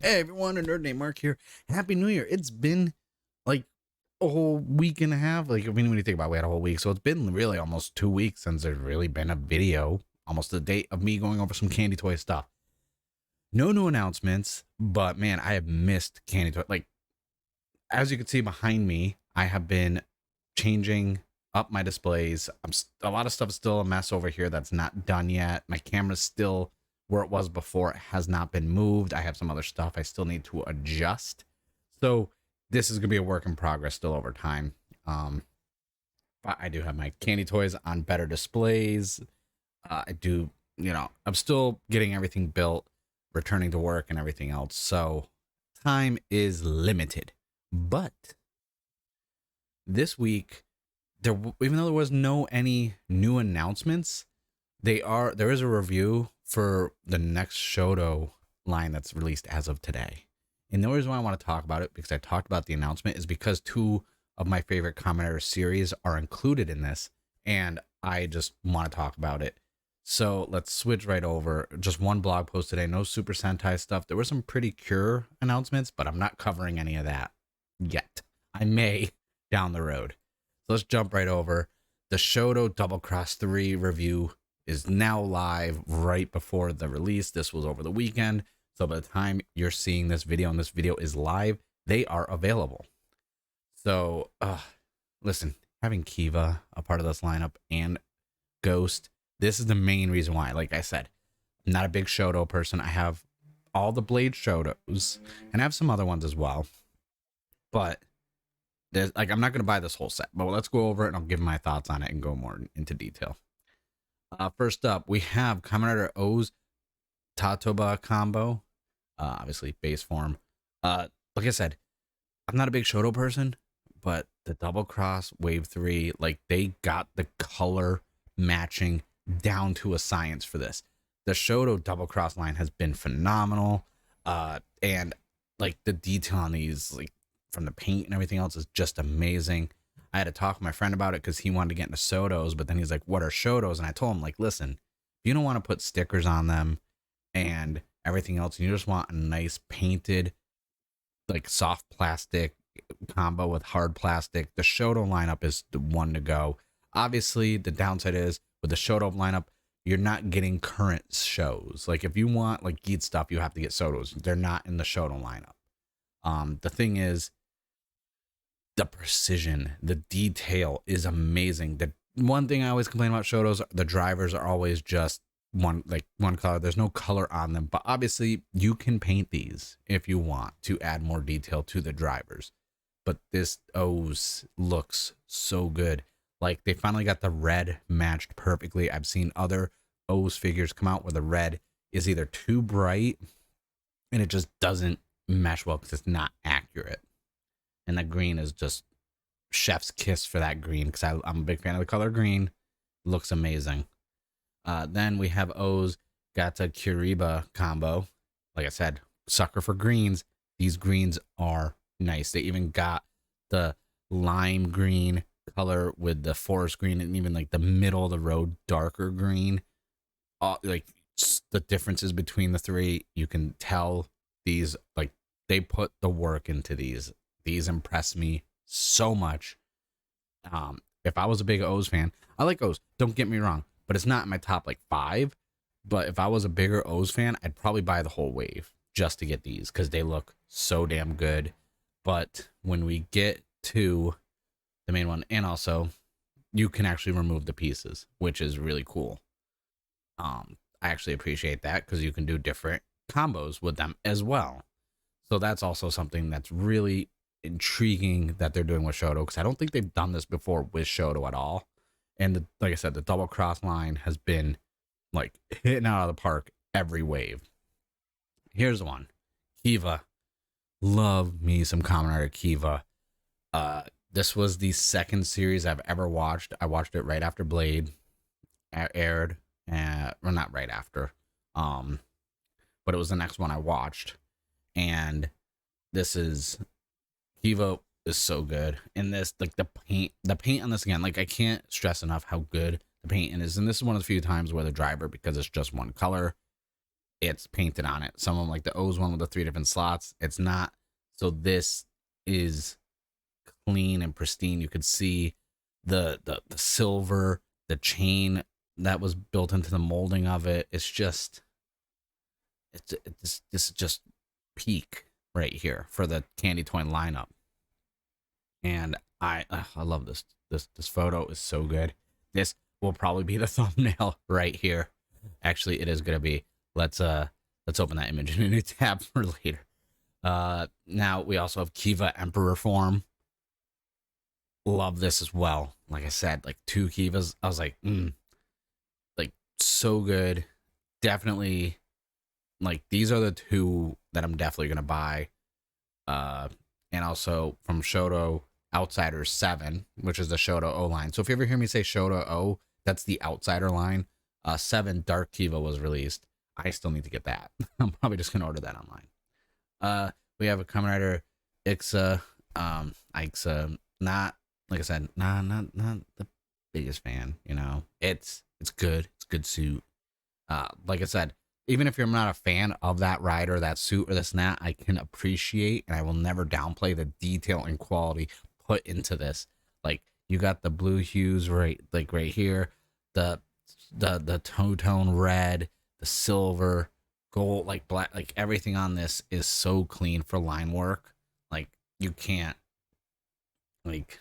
Hey everyone, a nerd named Mark here. Happy New Year. It's been like a whole week and a half. Like, I mean, when you think about it, we had a whole week. So it's been really almost 2 weeks since there's really been a video, almost a date of me going over some candy toy stuff. No new announcements, but man, I have missed candy toy. Like, as you can see behind me, I have been changing up my displays. A lot of stuff is still a mess over here that's not done yet. My camera's still where it was before. It has not been moved. I have some other stuff I still need to adjust. So this is gonna be a work in progress still over time. But I do have my candy toys on better displays. I do, I'm still getting everything built, returning to work and everything else. So time is limited. But this week, even though there was any new announcements, there is a review for the next SHODO line that's released as of today. And the reason why I want to talk about it, because I talked about the announcement, is because two of my favorite Kamen series are included in this, and I just want to talk about it. So let's switch right over. Just one blog post today, no Super Sentai stuff. There were some pretty Cure announcements, but I'm not covering any of that yet. I may down the road. So let's jump right over. The SHODO Double Cross 3 review is now live right before the release. This was over the weekend. So by the time you're seeing this video and this video is live, they are available. So listen, having Kiva a part of this lineup and Ghost, this is the main reason why. Like I said, I'm not a big SHODO person. I have all the Blade SHODOs and I have some other ones as well. But I'm not going to buy this whole set, but let's go over it and I'll give my thoughts on it and go more into detail. First up, we have Kamen Rider O's Tatoba combo, obviously base form. Like I said, I'm not a big SHODO person, but the Double Cross Wave 3, like they got the color matching down to a science for this. The SHODO Double Cross line has been phenomenal, and like the detail on these, like from the paint and everything else, is just amazing. I had to talk with my friend about it because he wanted to get into SoDos, but then he's like, what are SHODOs? And I told him, like, listen, if you don't want to put stickers on them and everything else, and you just want a nice painted, like soft plastic combo with hard plastic, the SHODO lineup is the one to go. Obviously, the downside is with the SHODO lineup, you're not getting current shows. Like if you want like geek stuff, you have to get SoDos. They're not in the SHODO lineup. The thing is, the precision, the detail is amazing. The one thing I always complain about SHODOs, the drivers are always just one color. There's no color on them, but obviously you can paint these if you want to add more detail to the drivers. But this O's looks so good. Like they finally got the red matched perfectly. I've seen other O's figures come out where the red is either too bright and it just doesn't mesh well because it's not accurate. And the green is just chef's kiss for that green, because I'm a big fan of the color green. Looks amazing. Then we have O's Gata Kuriba combo. Like I said, sucker for greens. These greens are nice. They even got the lime green color with the forest green, and even like the middle of the road darker green. Like the differences between the three, you can tell these, like they put the work into these. These impress me so much. If I was a big O's fan, I like O's, don't get me wrong, but it's not in my top like 5. But if I was a bigger O's fan, I'd probably buy the whole wave just to get these because they look so damn good. But when we get to the main one, and also you can actually remove the pieces, which is really cool. I actually appreciate that because you can do different combos with them as well. So that's also something that's really intriguing that they're doing with SHODO, because I don't think they've done this before with SHODO at all. And like I said, the Double Cross line has been like hitting out of the park every wave. Here's one, Kiva. Love me some Kamen Rider Kiva. This was the second series I've ever watched. I watched it right after Blade aired, well, not right after, but it was the next one I watched. And this is Kiva is so good. And this, like the paint on this, again, like I can't stress enough how good the paint is. And this is one of the few times where the driver, because it's just one color, it's painted on it. Some of them, like the O's one with the 3 different slots, it's not. So this is clean and pristine. You could see the silver, the chain that was built into the molding of it. It's just this is just peak right here for the candy toy lineup. And I love this. This photo is so good. This will probably be the thumbnail right here. Actually, it is gonna be. Let's open that image in a new tab for later. Now we also have Kiva Emperor form. Love this as well. Like I said, like 2 Kivas. I was like, like so good. Definitely, like these are the 2 that I'm definitely gonna buy. And also from SHODO Outsiders 7, which is the SHODO O line. So if you ever hear me say SHODO O, that's the Outsider line. 7 Dark Kiva was released. I still need to get that. I'm probably just gonna order that online. We have a Kamen Rider Ixa. Ixa, not like I said, not the biggest fan. You know, it's good. It's a good suit. Like I said, even if you're not a fan of that rider, that suit, or this and that, I can appreciate, and I will never downplay the detail and quality put into this. Like you got the blue hues right here, the two-tone red, the silver, gold, like black, like everything on this is so clean for line work. Like you can't, like,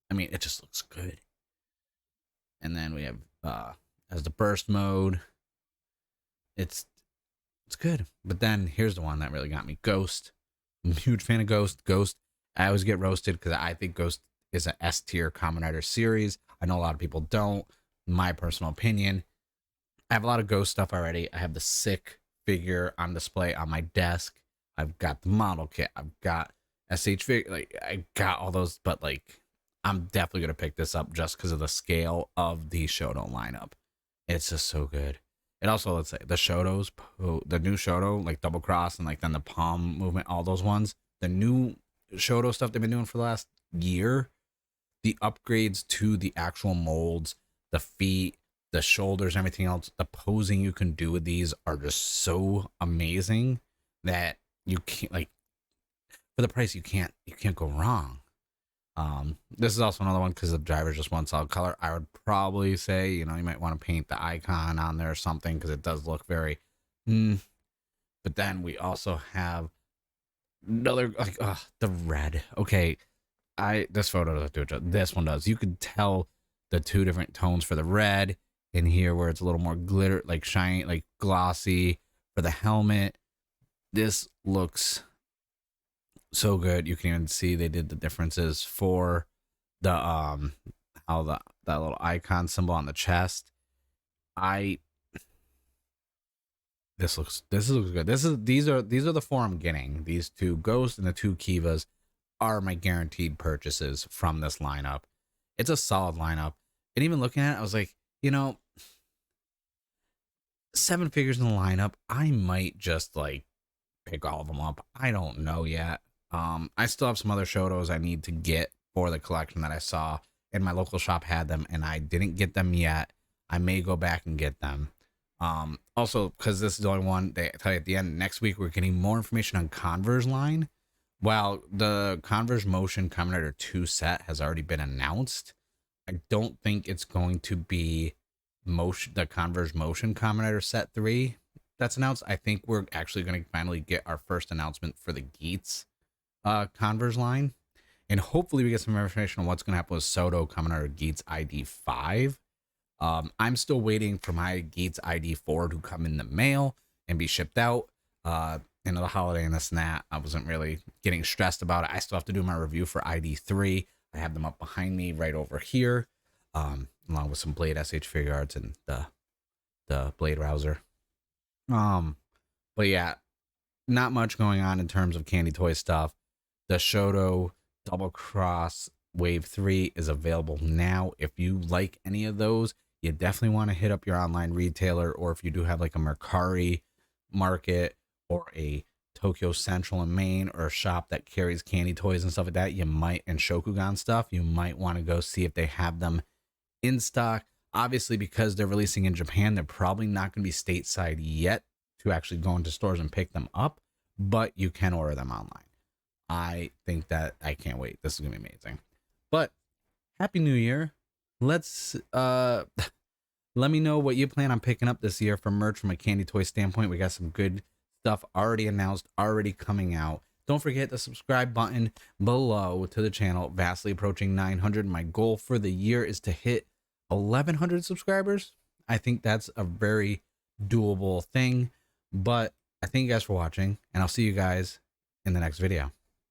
I mean, it just looks good. And then we have as the burst mode, it's good. But then here's the one that really got me. Ghost. I'm a huge fan of Ghost. Ghost, I always get roasted because I think Ghost is an S tier Kamen Rider series. I know a lot of people don't. My personal opinion, I have a lot of Ghost stuff already. I have the sick figure on display on my desk. I've got the model kit. I've got SH figure. Like I got all those, but like I'm definitely gonna pick this up just because of the scale of the SHODO lineup. It's just so good. And also, let's say the SHODOs, the new SHODO, like Double Cross and like then the Palm movement, all those ones, the new SHODO stuff they've been doing for the last year, the upgrades to the actual molds, the feet, the shoulders, everything else, the posing you can do with these are just so amazing that you can't, like, for the price, you can't go wrong. This is also another one because the driver's just one solid color. I would probably say, you know, you might want to paint the icon on there or something because it does look very But then we also have another, like, the red. Okay, this photo doesn't do it. This one does. You could tell the 2 different tones for the red in here where it's a little more glitter, like shiny, like glossy for the helmet. This looks so good. You can even see they did the differences for the how that little icon symbol on the chest. This looks good. These are the 4 I'm getting. These 2 Ghosts and the 2 Kivas are my guaranteed purchases from this lineup. It's a solid lineup. And even looking at it, I was like, you know, 7 figures in the lineup, I might just like pick all of them up. I don't know yet. I still have some other SHODOs I need to get for the collection that I saw, and my local shop had them, and I didn't get them yet. I may go back and get them. Also, because this is the only one they tell you at the end, next week we're getting more information on Converge line. While the Converge Motion Kamen Rider 2 set has already been announced, I don't think it's going to be the Converge Motion Kamen Rider set 3 that's announced. I think we're actually going to finally get our first announcement for the Geats Converge line, and hopefully we get some information on what's going to happen with SoDo Kamen Rider Geats ID 5. I'm still waiting for my Geats ID 4 to come in the mail and be shipped out. Into the holiday and this and that, I wasn't really getting stressed about it. I still have to do my review for ID 3. I have them up behind me right over here, along with some Blade SH figure arts and the Blade Rouser. But yeah, not much going on in terms of candy toy stuff. The SHODO Double Cross Wave 3 is available now. If you like any of those, you definitely want to hit up your online retailer, or if you do have like a Mercari Market or a Tokyo Central in Maine, or a shop that carries candy toys and stuff like that, you might, and Shokugan stuff, you might want to go see if they have them in stock. Obviously, because they're releasing in Japan, they're probably not going to be stateside yet to actually go into stores and pick them up, but you can order them online. I think that I can't wait. This is gonna be amazing. But Happy New Year. Let's let me know what you plan on picking up this year for merch from a candy toy standpoint. We got some good stuff already announced, already coming out. Don't forget the subscribe button below to the channel. Vastly approaching 900. My goal for the year is to hit 1,100 subscribers. I think that's a very doable thing. But I thank you guys for watching, and I'll see you guys in the next video.